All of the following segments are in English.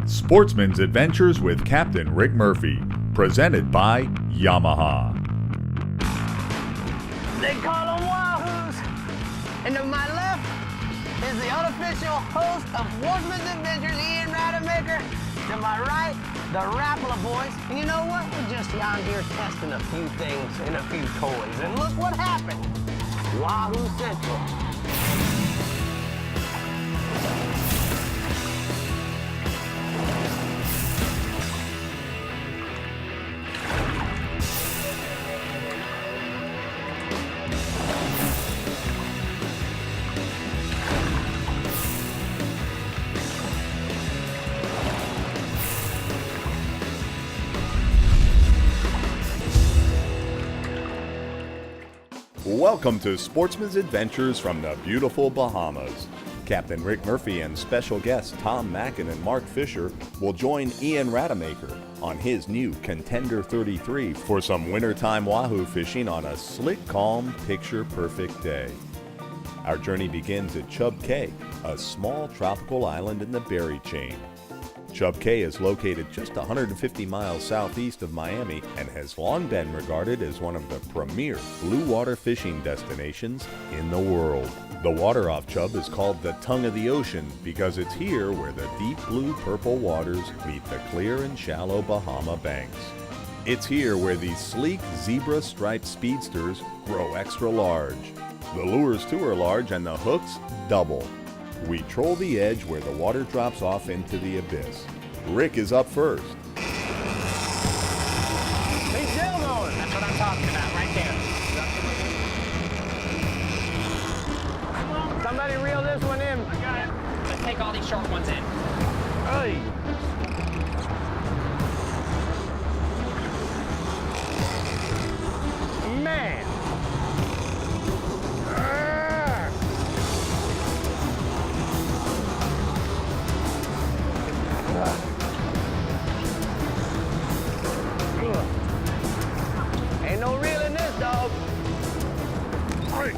Sportsman's Adventures with Captain Rick Murphy, presented by Yamaha. They call them Wahoos. And to my left is the unofficial host of Sportsman's Adventures, Ian Rademacher. To my right, the Rapala boys. And you know what? We're just out here testing a few things and a few toys. And look what happened. Wahoo Central. Welcome to Sportsman's Adventures from the beautiful Bahamas. Captain Rick Murphy and special guests Tom Mackin and Mark Fisher will join Ian Rademacher on his new Contender 33 for some wintertime wahoo fishing on a slick, calm, picture-perfect day. Our journey begins at Chub Cay, a small tropical island in the Berry chain. Chub Cay is located just 150 miles southeast of Miami and has long been regarded as one of the premier blue water fishing destinations in the world. The water off Chub is called the tongue of the ocean because it's here where the deep blue purple waters meet the clear and shallow Bahama banks. It's here where these sleek zebra striped speedsters grow extra large. The lures too are large and the hooks double. We troll the edge where the water drops off into the abyss. Rick is up first. Big tail going. That's what I'm talking about, right there. Somebody reel this one in. I got it. Let's take all these short ones in. Hey. Man. Ain't no reeling this, dog. Hey.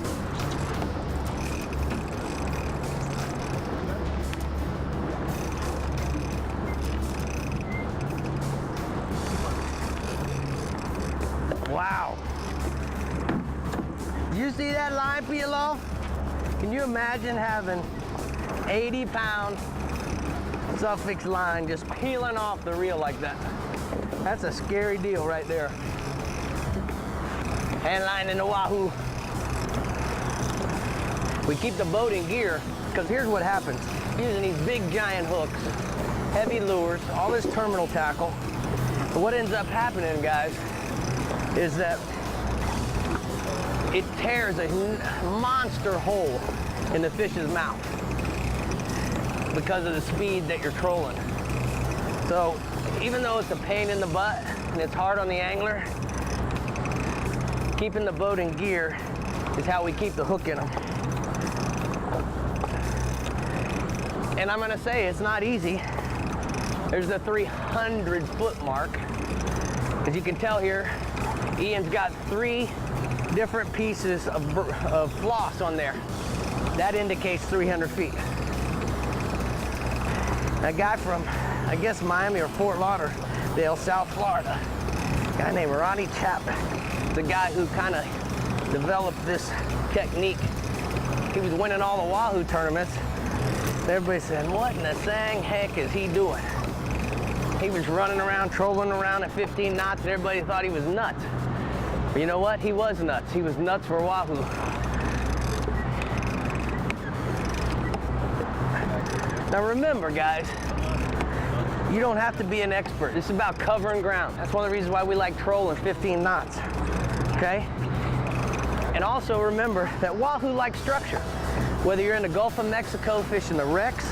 Wow. You see that line peel off? Can you imagine having 80-pound suffix line just peeling off the reel like that? That's a scary deal right there. Hand line in the Wahoo. We keep the boat in gear because here's what happens. Using these big giant hooks, heavy lures, all this terminal tackle. And what ends up happening, guys, is that it tears a monster hole in the fish's mouth because of the speed that you're trolling. So even though it's a pain in the butt and it's hard on the angler, keeping the boat in gear is how we keep the hook in them. And I'm gonna say it's not easy. There's the 300-foot mark. As you can tell here, Ian's got 3 different pieces of floss on there. That indicates 300 feet. A guy from, I guess, Miami or Fort Lauderdale, South Florida, a guy named Ronnie Chapman, the guy who kind of developed this technique. He was winning all the Wahoo tournaments. Everybody said, what in the sang heck is he doing? He was running around, trolling around at 15 knots, and everybody thought he was nuts. But you know what? He was nuts. He was nuts for Wahoo. Now remember, guys, you don't have to be an expert. This is about covering ground. That's one of the reasons why we like trolling 15 knots, okay? And also remember that Wahoo like structure. Whether you're in the Gulf of Mexico fishing the wrecks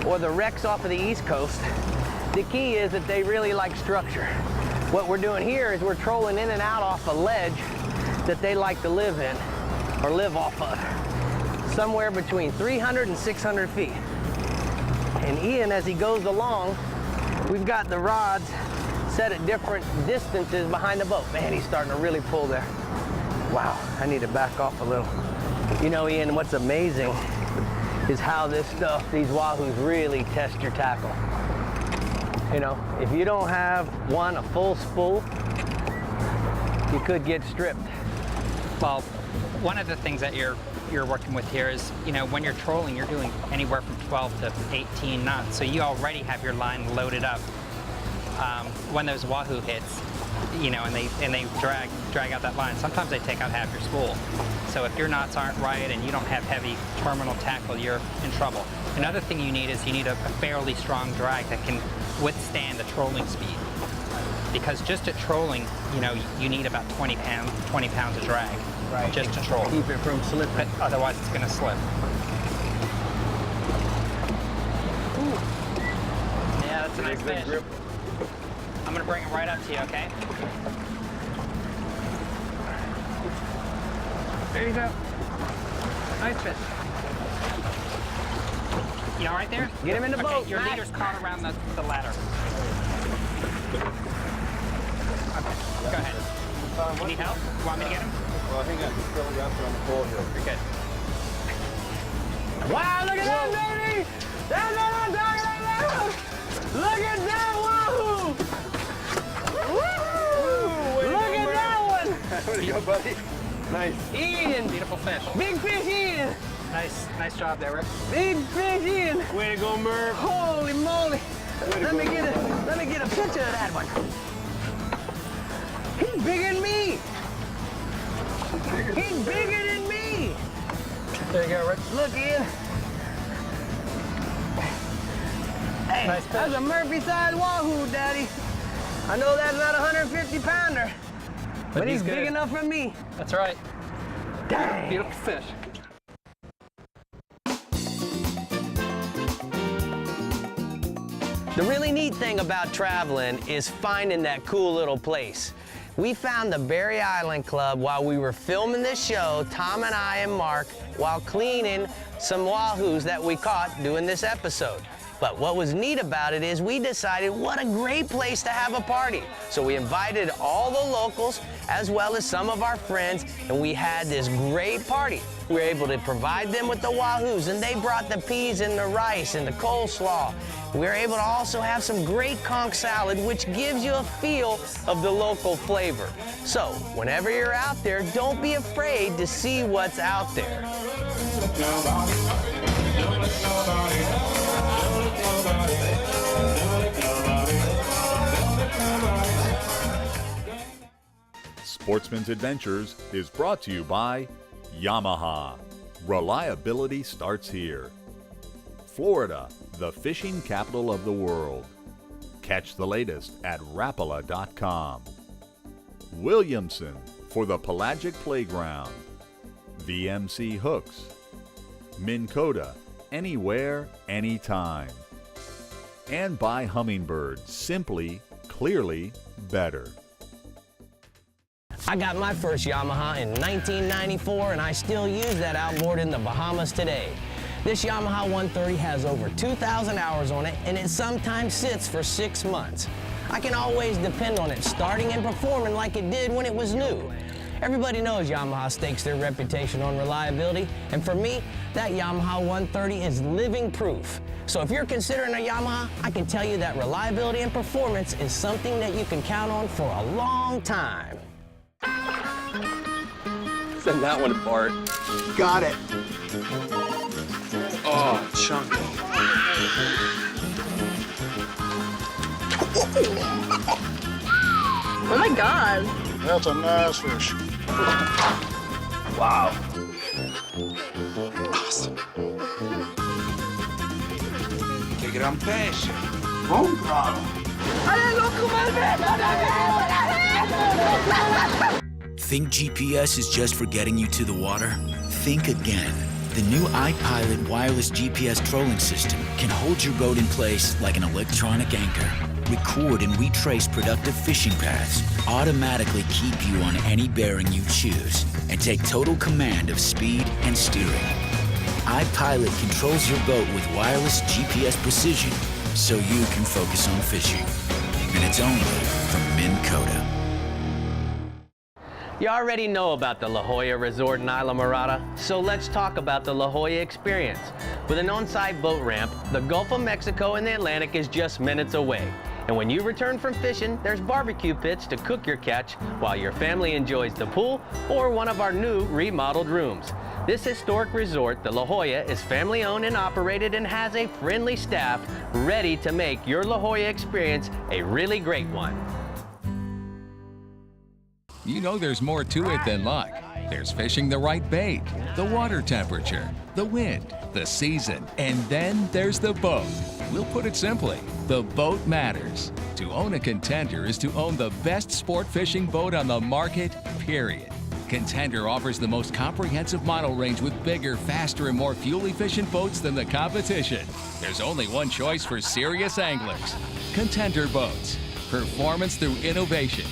or the wrecks off of the East Coast, the key is that they really like structure. What we're doing here is we're trolling in and out off a ledge that they like to live in or live off of. Somewhere between 300 and 600 feet. And Ian, as he goes along, we've got the rods set at different distances behind the boat. Man, he's starting to really pull there. Wow, I need to back off a little. You know, Ian, what's amazing is how this stuff, these Wahoos, really test your tackle. You know, if you don't have a full spool, you could get stripped. Well, one of the things that you're working with here is, you know, when you're trolling, you're doing anywhere from 12 to 18 knots, so you already have your line loaded up. When those wahoo hits, you know, and they drag out that line, sometimes they take out half your spool. So if your knots aren't right and you don't have heavy terminal tackle, you're in trouble. Another thing you need is a fairly strong drag that can withstand the trolling speed. Because just at trolling, you know, you need about 20 pounds of drag, Right. just to troll. Keep it from slipping. But otherwise it's gonna slip. Ooh. Yeah, that's a nice fish. Grip. I'm gonna bring him right up to you, okay? There you go. Nice fish. You all right there? Get him in the Okay, boat. your Matt. leader's caught around the ladder. Okay, go ahead. You need help? You want me to get him? Well, hang on. He's probably got on the pole here. You're good. Wow, look at that, baby! That's what I'm talking about! Look at that wahoo! Woo! Look at that one! Way to go, buddy. Nice. Ian! Beautiful fish. Big fish Ian! Nice job there, Rick. Big fish Ian! Way to go, Murph. Holy moly! Let me get a picture of that one. He's bigger than me! He's bigger than me! There you go, Rick. Look, Ian. Hey, Nice fish. that's a Murphy-sized wahoo, Daddy. I know that's not a 150-pounder, but he's big good. enough for me. That's right. Dang. Beautiful fish. The really neat thing about traveling is finding that cool little place. We found the Berry Island Club while we were filming this show, Tom and I and Mark, while cleaning some wahoos that we caught doing this episode. But what was neat about it is we decided what a great place to have a party. So we invited all the locals as well as some of our friends, and we had this great party. We were able to provide them with the wahoos, and they brought the peas and the rice and the coleslaw. We were able to also have some great conch salad, which gives you a feel of the local flavor. So whenever you're out there, don't be afraid to see what's out there. Sportsman's Adventures is brought to you by Yamaha. Reliability starts here. Florida, the fishing capital of the world. Catch the latest at Rapala.com. Williamson for the pelagic playground. VMC Hooks. Minn Kota, anywhere, anytime. And by Humminbird, simply, clearly better. I got my first Yamaha in 1994, and I still use that outboard in the Bahamas today. This Yamaha 130 has over 2,000 hours on it, and it sometimes sits for 6 months. I can always depend on it starting and performing like it did when it was new. Everybody knows Yamaha stakes their reputation on reliability, and for me, that Yamaha 130 is living proof. So if you're considering a Yamaha, I can tell you that reliability and performance is something that you can count on for a long time. Send that one apart. Got it. Oh, chunky. Oh my God. That's a nice fish. Wow. Awesome. Che gran pesce. Bone throttle. Think GPS is just for getting you to the water? Think again. The new iPilot wireless GPS trolling system can hold your boat in place like an electronic anchor, record and retrace productive fishing paths, automatically keep you on any bearing you choose, and take total command of speed and steering. iPilot controls your boat with wireless GPS precision so you can focus on fishing. And it's only from Minn Kota. You already know about the La Jolla Resort in Isla Mirada, so let's talk about the La Jolla experience. With an on-site boat ramp, the Gulf of Mexico and the Atlantic is just minutes away. And when you return from fishing, there's barbecue pits to cook your catch while your family enjoys the pool or one of our new remodeled rooms. This historic resort, the La Jolla, is family owned and operated and has a friendly staff ready to make your La Jolla experience a really great one. You know there's more to it than luck. There's fishing the right bait, the water temperature, the wind, the season, and then there's the boat. We'll put it simply, the boat matters. To own a Contender is to own the best sport fishing boat on the market, period. Contender offers the most comprehensive model range with bigger, faster, and more fuel-efficient boats than the competition. There's only one choice for serious anglers. Contender Boats. Performance through innovation.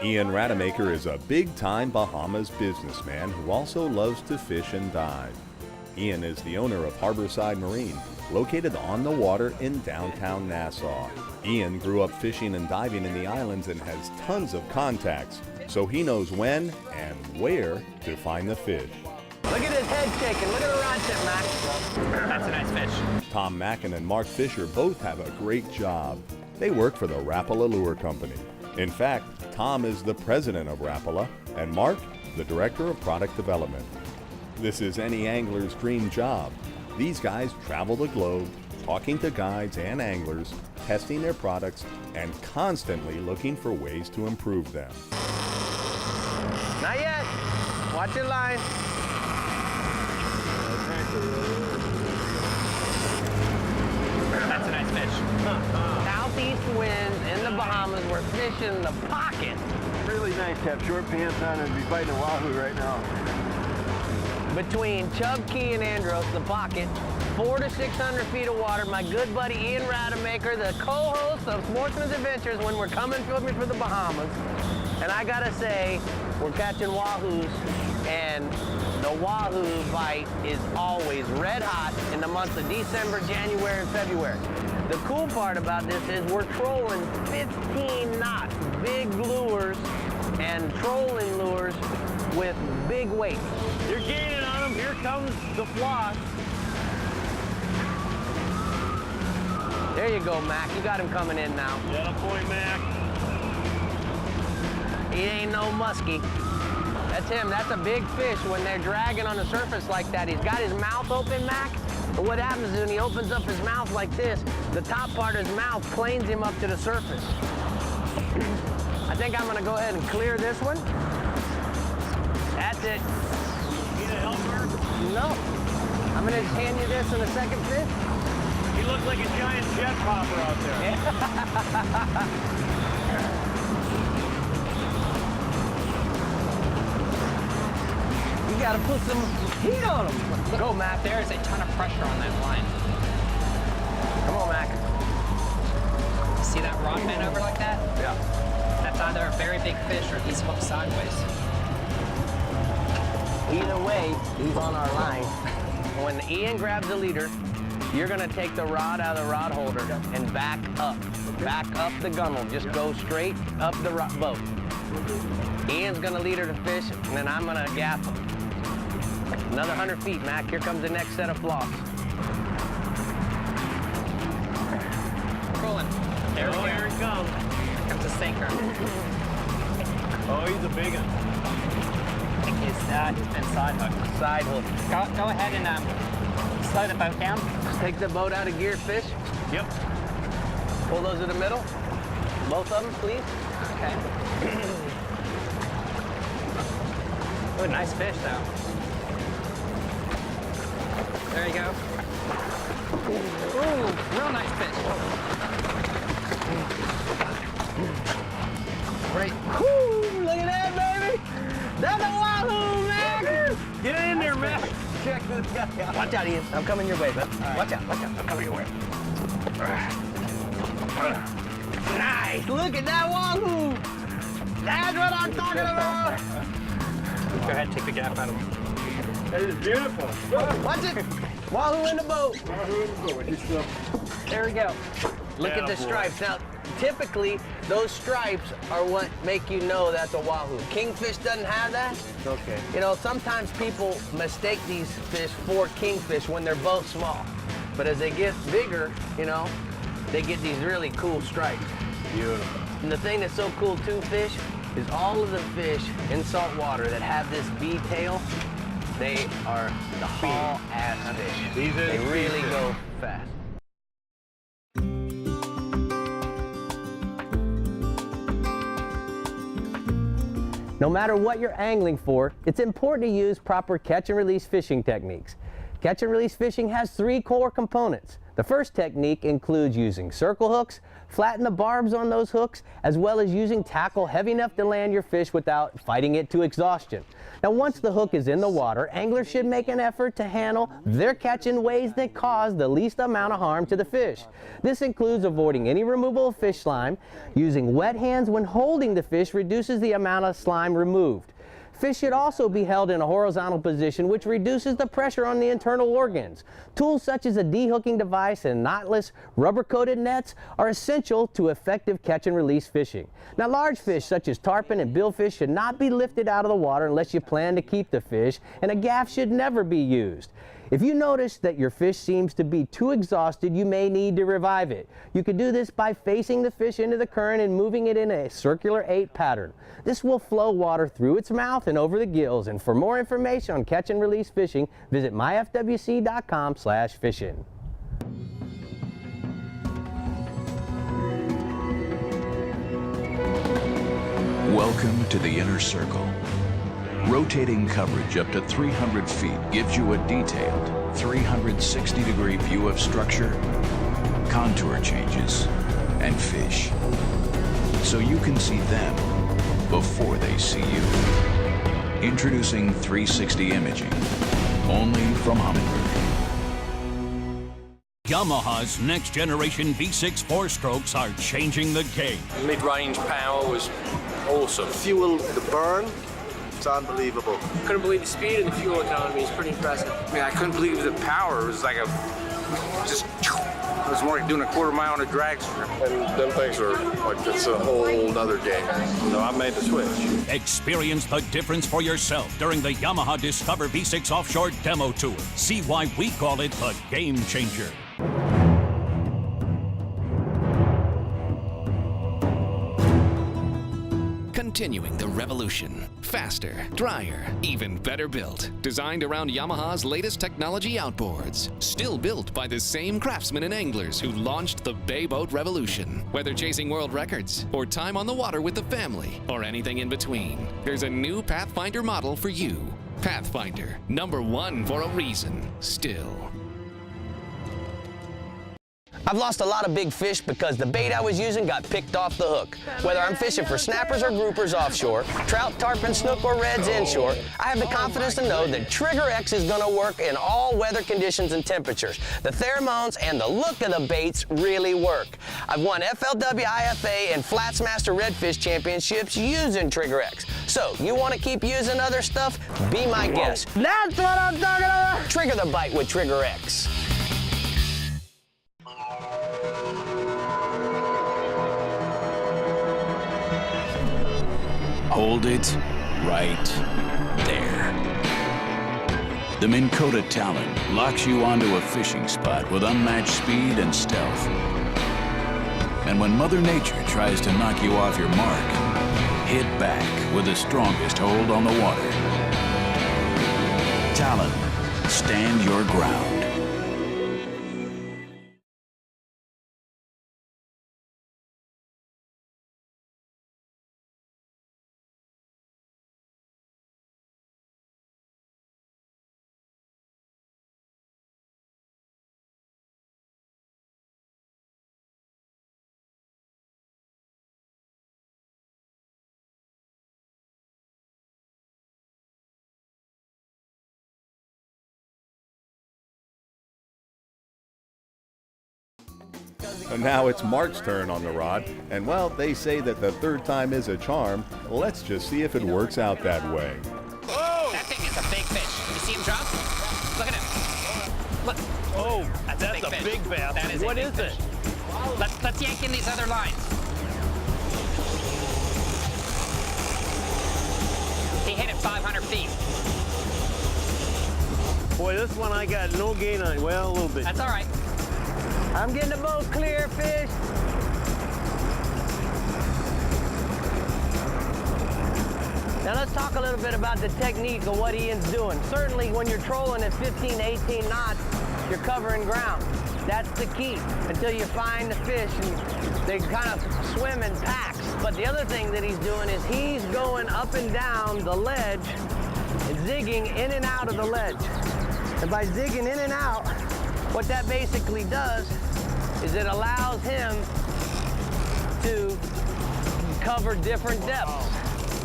Ian Rademacher is a big-time Bahamas businessman who also loves to fish and dive. Ian is the owner of Harborside Marine, located on the water in downtown Nassau. Ian grew up fishing and diving in the islands and has tons of contacts, so he knows when and where to find the fish. Look at his head shaking. Look at the rod tip, Mac. That's a nice fish. Tom Mackin and Mark Fisher both have a great job. They work for the Rapala Lure Company. In fact, Tom is the president of Rapala, and Mark, the director of product development. This is any angler's dream job. These guys travel the globe, talking to guides and anglers, testing their products, and constantly looking for ways to improve them. Not yet. Watch your line. That's a nice fish. Southeast winds in the Bahamas. We're fishing the pocket. Really nice to have short pants on and be fighting a wahoo right now. Between Chub Key and Andros, the pocket, 400 to 600 feet of water. My good buddy Ian Rademacher, the co-host of Sportsman's Adventures when we're coming filming for the Bahamas. And I gotta say, we're catching wahoos, and the wahoo bite is always red hot in the months of December, January, and February. The cool part about this is we're trolling 15 knots, big lures and trolling lures with big weight. You're gaining on them. Here comes the floss. There you go, Mac. You got him coming in now. Yeah, point, Mac. He ain't no muskie. That's him. That's a big fish when they're dragging on the surface like that. He's got his mouth open, Mac. But what happens is when he opens up his mouth like this, the top part of his mouth planes him up to the surface. I think I'm gonna go ahead and clear this one. That's it. Need a helper? No. I'm gonna just hand you this in a second fish. He looks like a giant jet popper out there. You gotta put some heat on him. Go, Mac. There is a ton of pressure on that line. Come on, Mac. See that rod bent over like that? Yeah. That's either a very big fish or he's hooked sideways. Either way, he's on our line. When Ian grabs the leader, you're gonna take the rod out of the rod holder and back up. Back up the gunnel. Just go straight up the boat. Ian's gonna leader the fish, and then I'm gonna gaff him. Another 100 feet, Mac. Here comes the next set of floss. Rolling. There we go. Here it comes. Here comes a sinker. Oh, he's a big one. I think he's been side hooked. Side hook. Go ahead and slow the boat down. Take the boat out of gear, fish. Yep. Pull those in the middle. Both of them, please. Okay. Ooh, nice fish though. There you go. Ooh, real nice fish. Great. Woo, look at that, baby. That's a wahoo, man. Get it in there, Mac. Check this guy out. Watch out, Ian. I'm coming your way, bud. Right. Watch out. I'm coming your way. Nice. Look at that wahoo. That's what I'm talking about. Go ahead and take the gap out of him. That is beautiful. Watch it. Wahoo in the boat. Wahoo in the boat. He's still. There we go. Look Yeah, at the boy. stripes. Now, typically, those stripes are what make you know that's a wahoo. Kingfish doesn't have that. It's okay. You know, sometimes people mistake these fish for kingfish when they're both small. But as they get bigger, you know, they get these really cool stripes. Beautiful. And the thing that's so cool too, fish, is all of the fish in salt water that have this V tail, they are the haul-ass fish. They really go fast. No matter what you're angling for, it's important to use proper catch and release fishing techniques. Catch and release fishing has 3 core components. The first technique includes using circle hooks, flatten the barbs on those hooks, as well as using tackle heavy enough to land your fish without fighting it to exhaustion. Now once the hook is in the water, anglers should make an effort to handle their catch in ways that cause the least amount of harm to the fish. This includes avoiding any removal of fish slime. Using wet hands when holding the fish reduces the amount of slime removed. Fish should also be held in a horizontal position, which reduces the pressure on the internal organs. Tools such as a de-hooking device and knotless rubber-coated nets are essential to effective catch and release fishing. Now large fish such as tarpon and billfish should not be lifted out of the water unless you plan to keep the fish, and a gaff should never be used. If you notice that your fish seems to be too exhausted, you may need to revive it. You can do this by facing the fish into the current and moving it in a circular 8 pattern. This will flow water through its mouth and over the gills. And for more information on catch and release fishing, visit myfwc.com/fishing. Welcome to the inner circle. Rotating coverage up to 300 feet gives you a detailed 360-degree view of structure, contour changes, and fish. So you can see them before they see you. Introducing 360 imaging, only from Humminbird. Yamaha's next generation V6 4-strokes are changing the game. Mid-range power was awesome. Fuel, the burn, it's unbelievable. Couldn't believe the speed and the fuel economy is pretty impressive. I mean, I couldn't believe the power. It was like it was more like doing a quarter mile on a drag strip. And them things are like, it's a whole nother game. So I made the switch. Experience the difference for yourself during the Yamaha Discover V6 Offshore Demo Tour. See why we call it the game changer. Continuing the revolution. Faster, drier, even better built. Designed around Yamaha's latest technology outboards. Still built by the same craftsmen and anglers who launched the Bay Boat Revolution. Whether chasing world records, or time on the water with the family, or anything in between, there's a new Pathfinder model for you. Pathfinder, #1 for a reason, still. I've lost a lot of big fish because the bait I was using got picked off the hook. Whether I'm fishing for snappers or groupers offshore, trout, tarpon, snook, or reds inshore, I have the confidence to know that Trigger X is going to work in all weather conditions and temperatures. The pheromones and the look of the baits really work. I've won FLW, IFA, and Flatsmaster Redfish Championships using Trigger X. So, you want to keep using other stuff? Be my guest. That's what I'm talking about! Trigger the bite with Trigger X. Hold it right there. The Minn Kota Talon locks you onto a fishing spot with unmatched speed and stealth. And when Mother Nature tries to knock you off your mark, hit back with the strongest hold on the water. Talon, stand your ground. And now it's Mark's turn on the rod, and well, they say that the third time is a charm. Let's just see if it works out that way. Oh! That thing is a big fish. You see him drop? Look at him. Look. Oh, that's a big bass. That is what a is big it? fish. Let's yank in these other lines. He hit it 500 feet. Boy, this one I got no gain on. Well, a little bit. That's all right. I'm getting the boat clear, fish. Now let's talk a little bit about the technique of what Ian's doing. Certainly when you're trolling at 15, 18 knots, you're covering ground. That's the key until you find the fish and they kind of swim in packs. But the other thing that he's doing is he's going up and down the ledge and zigging in and out of the ledge. And by zigging in and out, what that basically does is it allows him to cover different depths.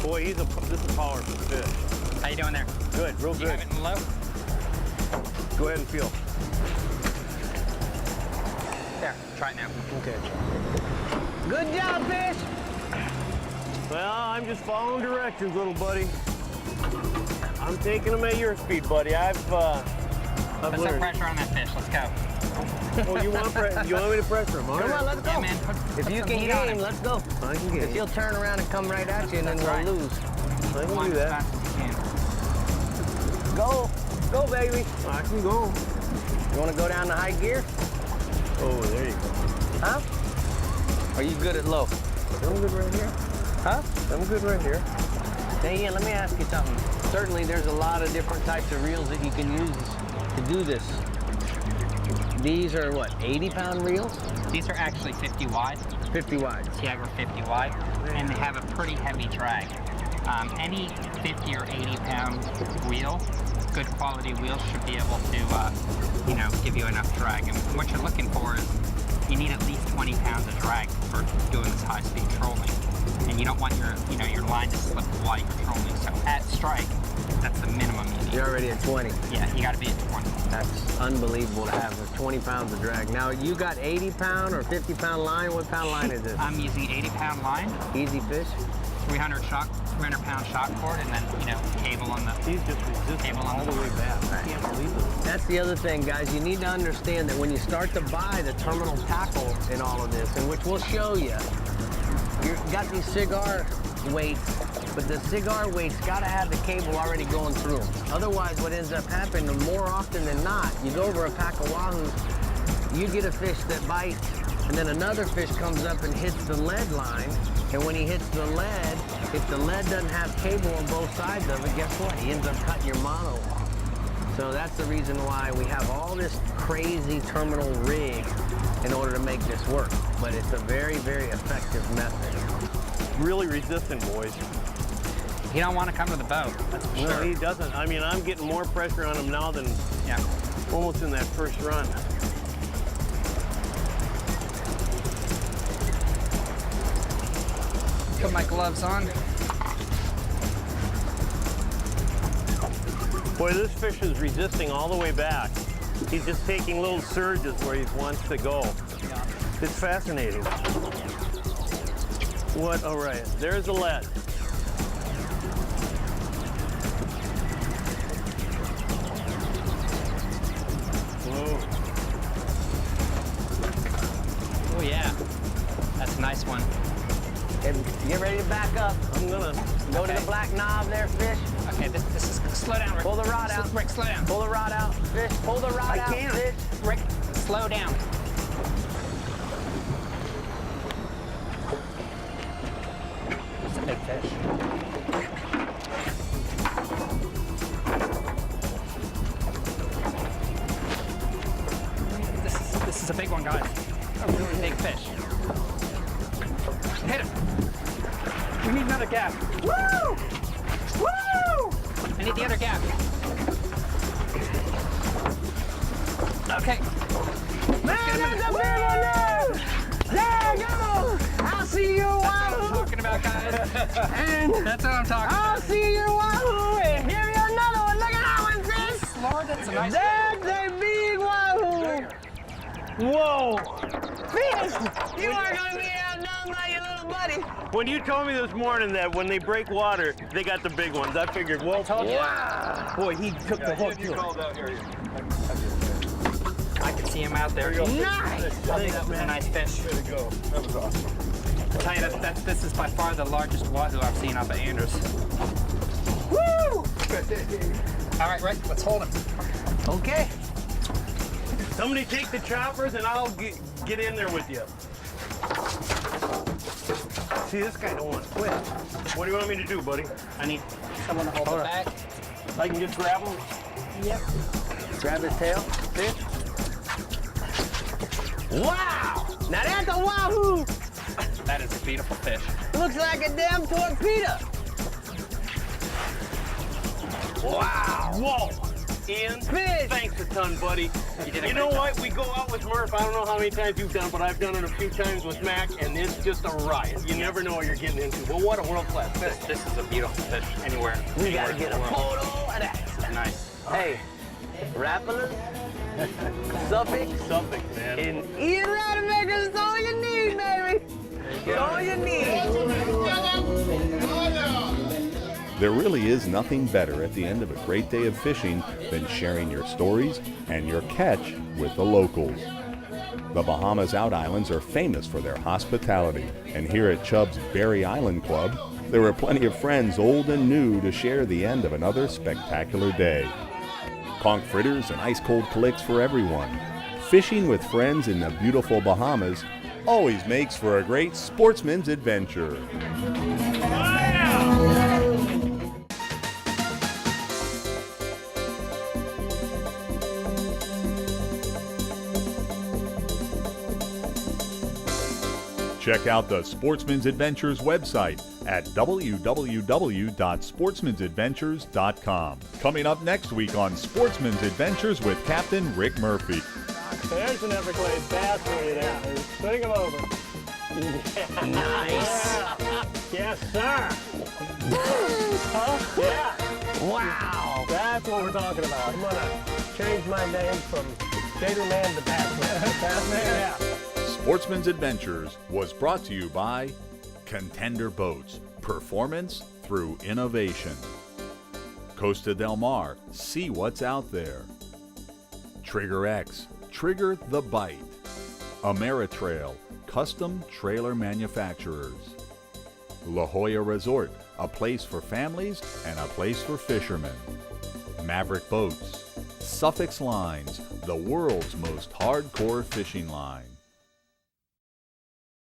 Boy, this is a powerful fish. How you doing there? Good, real You good. have it in low? Go ahead and feel. There, try it now. Okay. Good job, fish. Well, I'm just following directions, little buddy. I'm taking them at your speed, buddy. I've Put some learned. pressure on that fish. Let's go. Oh, you want me to pressure him? All Come right. on, let's go. Yeah, man. If you can game, let's go. I can get Because it. he'll turn around and come right at you, and then That's right. we'll lose. I can Come on, do as that. fast as you can. Go, baby. I can go. You want to go down to high gear? Oh, there you go. Huh? Are you good at low? I'm good right here. Huh? I'm good right here. Hey, Ian, let me ask you something. Certainly, there's a lot of different types of reels that you can use to do this. These are what, 80-pound reels? These are actually 50 wide. 50 wide. Tiagra 50 wide, and they have a pretty heavy drag. Any 50 or 80-pound reel, good quality wheel, should be able to, give you enough drag. And what you're looking for is you need at least 20 pounds of drag for doing this high-speed trolling. And you don't want your line to slip while you're trolling. So at strike, that's the minimum you need. You're already at 20. Yeah, you got to be at 20. That's unbelievable to have 20 pounds of drag. Now, you got 80-pound or 50-pound line? What pound line is this? I'm using 80-pound line. Easy fish? 300-pound shock cord, and then, cable on the... He's just resisting all the way back. I can't believe it. That's the other thing, guys. You need to understand that when you start to buy the terminal tackle in all of this, and which we'll show you, you've got these cigar weights, but the cigar weight's got to have the cable already going through them. Otherwise, what ends up happening more often than not, you go over a pack of wahoo, you get a fish that bites, and then another fish comes up and hits the lead line, and when he hits the lead, if the lead doesn't have cable on both sides of it, guess what? He ends up cutting your mono off. So that's the reason why we have all this crazy terminal rig in order to make this work. But it's a very, very effective method. Really resistant, boys. He don't want to come to the boat, that's for No, sure. he doesn't. I mean, I'm getting more pressure on him now than almost in that first run. Put my gloves on. Boy, this fish is resisting all the way back. He's just taking little surges where he wants to go. It's fascinating. What? All right, there's the lead. Oh yeah, that's a nice one. And get ready to back up. I'm gonna go to the black knob there, fish. Okay, this is, slow down, Rick. Pull the rod out. Rick, slow down. Pull the rod out, fish. Pull the rod out, fish. Rick, slow down. It's a big fish. This is a big one, guys. A really big fish. Hit him. We need another gap. Woo! Woo! I need the other gap. Okay. Man, that's a big one there! There you go! I'll see your wahoo! That's what I'm talking about, guys. And that's what I'm talking I'll about. see your wahoo! And here you another one! Look at that one, fish! Lord, that's a nice That's a big wahoo! Whoa! Fish! You are gonna be outdone by your little buddy! When you told me this morning that when they break water, they got the big ones, I figured, well, wow! Boy, he took the hook. I can see him out there. Nice! That was a nice fish. Way to go. That was awesome. I'll tell you, this is by far the largest wahoo I've seen up at Andrews. Woo! All right, Rick, let's hold him. Okay. Somebody take the choppers and I'll get in there with you. See, this guy don't want to quit. What do you want me to do, buddy? I need someone to hold it back. I can just grab him? Yep. Grab his tail, fish. Wow! Now that's a wahoo! That is a beautiful fish. Looks like a damn torpedo. Wow! Whoa! Ian, Fish! thanks a ton, buddy. You know what? We go out with Murph. I don't know how many times you've done it, but I've done it a few times with Mac, and it's just a riot. You never know what you're getting into. But what a world-class fish. This is a beautiful fish anywhere. We gotta get a photo of that. Nice. Hey, Rapala, Suffolk, man. and Ian Rademacher is all you need, baby. It's all you need. There really is nothing better at the end of a great day of fishing than sharing your stories and your catch with the locals. The Bahamas Out Islands are famous for their hospitality, and here at Chub's Berry Island Club, there are plenty of friends old and new to share the end of another spectacular day. Conch fritters and ice-cold clicks for everyone. Fishing with friends in the beautiful Bahamas always makes for a great sportsman's adventure. Check out the Sportsman's Adventures website at www.sportsmansadventures.com. Coming up next week on Sportsman's Adventures with Captain Rick Murphy. There's an Everglades bass for you there. Swing him over. Nice. Yes, sir. Huh? Yeah. Wow. That's what we're talking about. I'm gonna change my name from Gator Man to Bassman. Bassman, yeah. Sportsman's Adventures was brought to you by Contender Boats, performance through innovation. Costa Del Mar, see what's out there. Trigger X, trigger the bite. Ameritrail, custom trailer manufacturers. La Jolla Resort, a place for families and a place for fishermen. Maverick Boats. Suffolk's Lines, the world's most hardcore fishing line.